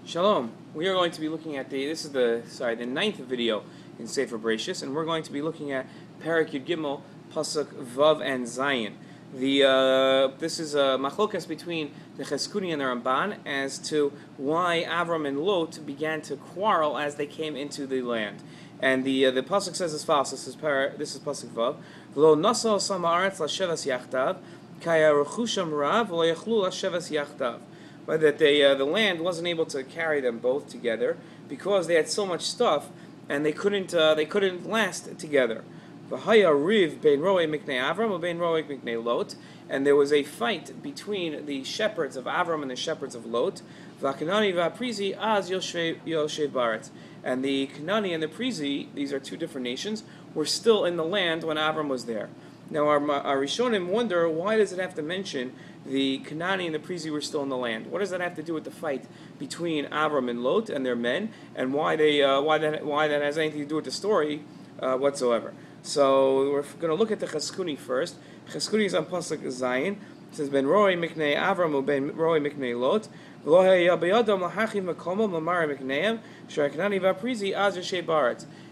Shalom. We are going to be looking at the ninth video in Sefer Bereshis, and we're going to be looking at Perek Yud Gimel, Pasuk Vav and Zayin. This is a machlokas between the Chizkui and the Ramban as to why Avram and Lot began to quarrel as they came into the land. And the pasuk says as follows. This is pasuk Vav. V'lo nasal sama aretz lashevas yachtav, kaya rechusham rav v'lo yachlu lashevas yachtav. But that the land wasn't able to carry them both together because they had so much stuff and they couldn't last together. V'haya riv bein roe miknei Avram or bein roe miknei Lot, and there was a fight between the shepherds of Avram and the shepherds of Lot. Canaanim and Prizim az yoshev baretz, and the Canaanim and the Prizim, these are two different nations, were still in the land when Avram was there. Now our Rishonim wonder, why does it have to mention the Canaanim and the Prizim were still in the land? What does that have to do with the fight between Avram and Lot and their men, and why that has anything to do with the story whatsoever? So we're going to look at the Chizkui first. Chizkui is on pasuk Zayin. It says Ben Roi Miknei Avram or Ben Roi Miknei Lot.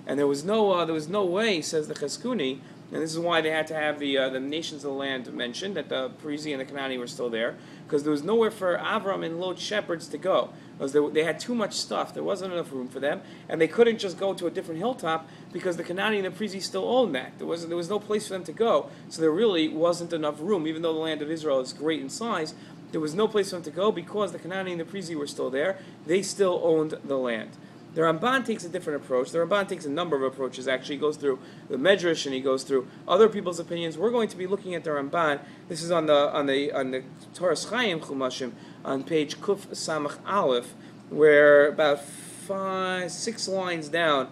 And there was no way, says the Chizkui, and this is why they had to have the nations of the land mentioned, that the Prizim and the Canaanim were still there, because there was nowhere for Avram and Lot shepherds to go, because they had too much stuff. There wasn't enough room for them, and they couldn't just go to a different hilltop because the Canaanim and the Prizim still owned that. There was no place for them to go, so there really wasn't enough room. Even though the land of Israel is great in size, there was no place for them to go because the Canaanim and the Prizim were still there. They still owned the land. The Ramban takes a different approach. The Ramban takes a number of approaches. Actually, he goes through the Medrash and he goes through other people's opinions. We're going to be looking at the Ramban. This is on the Torah Chaim Chumashim on page Kuf Samach Aleph, where about 6 lines down,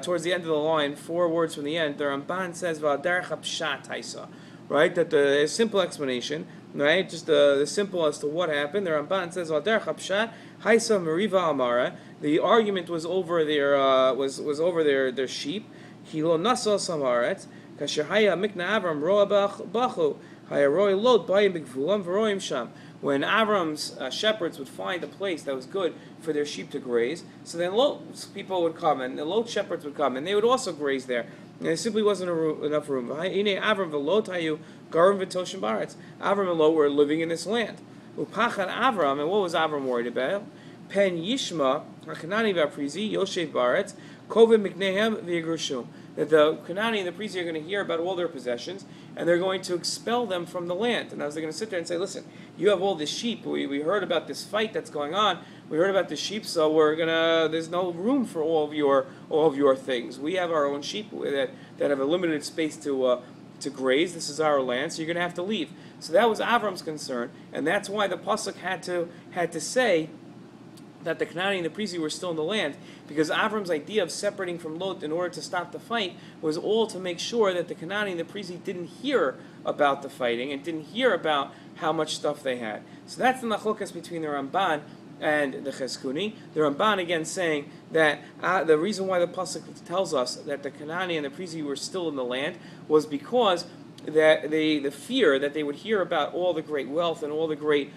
towards the end of the line, 4 words from the end, the Ramban says V'adarech hapshat haisa, right? That the simple explanation, right? Just the simple as to what happened. The Ramban says V'adarech hapshat haisa meriva amara. The argument was over their their sheep. Hilo nasal samaret kasher haya mikna Avram roa bachu haya roy lot bayim b'gvulam v'roim sham. When Avram's shepherds would find a place that was good for their sheep to graze, so then Lot's people would come, and the Lot shepherds would come, and they would also graze there. And there simply wasn't enough room. Avram v'Lot hayu garim v'toshim baretz. Avram and Lot were living in this land. Upachan Avram, and what was Avram worried about? Pen Yishma, Canaanim and Prizim, Yoshev Baretz, Kovim Miknehem v'Yegrushum. That the Canaanim and the Prizim are going to hear about all their possessions, and they're going to expel them from the land. And as they're going to sit there and say, listen, you have all this sheep. We heard about this fight that's going on. We heard about the sheep, so there's no room for all of your things. We have our own sheep that have a limited space to graze. This is our land, so you're going to have to leave. So that was Avram's concern, and that's why the pasuk had to say that the Canaanim and the Prizim were still in the land, because Avram's idea of separating from Lot in order to stop the fight was all to make sure that the Canaanim and the Prizim didn't hear about the fighting and didn't hear about how much stuff they had. So that's the machlokas between the Ramban and the Chizkui. The Ramban again saying that the reason why the pasuk tells us that the Canaanim and the Prizim were still in the land was because that the fear that they would hear about all the great wealth and all the great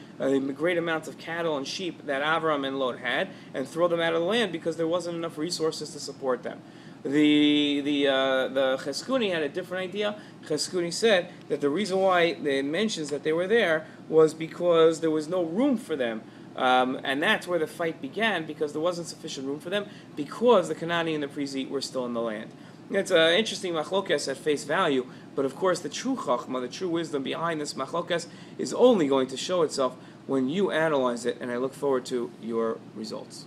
amounts of cattle and sheep that Avram and Lot had, and throw them out of the land because there wasn't enough resources to support them. The Chizkui had a different idea. Chizkui said that the reason why it mentions that they were there was because there was no room for them. And that's where the fight began, because there wasn't sufficient room for them, because the Canaanim and the Prizim were still in the land. It's an interesting machlokas at face value, but of course the true chachma, the true wisdom behind this machlokas is only going to show itself when you analyze it, and I look forward to your results.